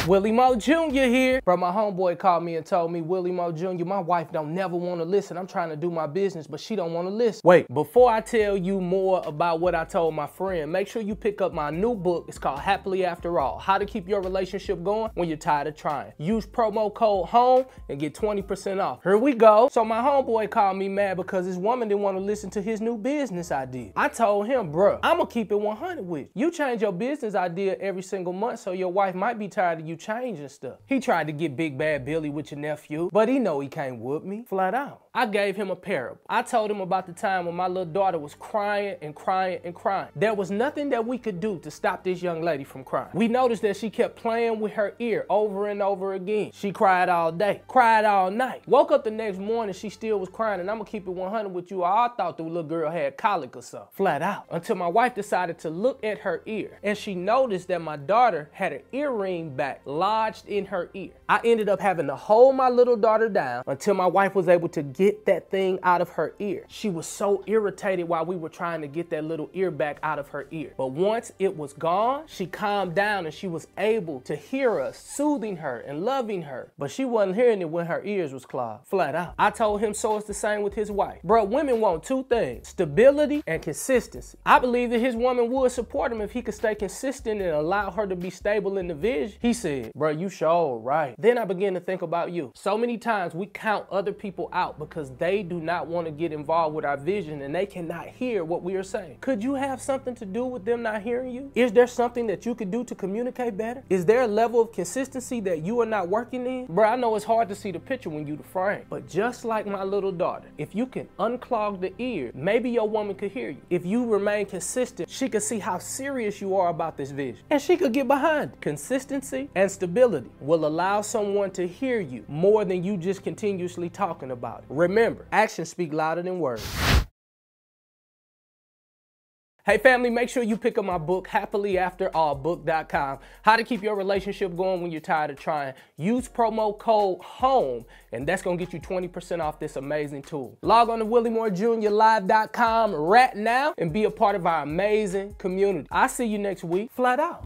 Willie Moe Jr. here. Bro, my homeboy called me and told me, Willie Moe Jr., my wife don't never want to listen. I'm trying to do my business, but she don't want to listen. Wait, before I tell you more about what I told my friend, make sure you pick up my new book. It's called Happily After All, How to Keep Your Relationship Going When You're Tired of Trying. Use promo code HOME and get 20% off. Here we go. So my homeboy called me mad because his woman didn't want to listen to his new business idea. I told him, bruh, I'm gonna keep it 100 with you. You change your business idea every single month, so your wife might be tired of you changing stuff. He tried to get Big Bad Billy with your nephew, but he know he can't whoop me, flat out. I gave him a parable. I told him about the time when my little daughter was crying and crying and crying. There was nothing that we could do to stop this young lady from crying. We noticed that she kept playing with her ear over and over again. She cried all day, cried all night. Woke up the next morning, she still was crying, and I'm gonna keep it 100 with you. I thought the little girl had colic or something, flat out. Until my wife decided to look at her ear, and she noticed that my daughter had an earring back lodged in her ear. I ended up having to hold my little daughter down until my wife was able to get that thing out of her ear. She was so irritated while we were trying to get that little ear back out of her ear. But once it was gone, she calmed down and she was able to hear us, soothing her and loving her. But she wasn't hearing it when her ears was clogged, flat out. I told him so it's the same with his wife. Bro, women want two things: stability and consistency. I believe that his woman would support him if he could stay consistent and allow her to be stable in the vision. He said, bro, you sure right. Then I began to think about you. So many times we count other people out because they do not want to get involved with our vision and they cannot hear what we are saying. Could you have something to do with them not hearing you? Is there something that you could do to communicate better? Is there a level of consistency that you are not working in? Bro, I know it's hard to see the picture when you the frame, but just like my little daughter, if you can unclog the ear, maybe your woman could hear you. If you remain consistent, she could see how serious you are about this vision and she could get behind it. Consistency and stability will allow someone to hear you more than you just continuously talking about it. Remember, actions speak louder than words. Hey family, make sure you pick up my book, HappilyAfterAllBook.com. How to keep your relationship going when you're tired of trying. Use promo code HOME, and that's gonna get you 20% off this amazing tool. Log on to WillieMoeJrLive.com right now and be a part of our amazing community. I'll see you next week, flat out.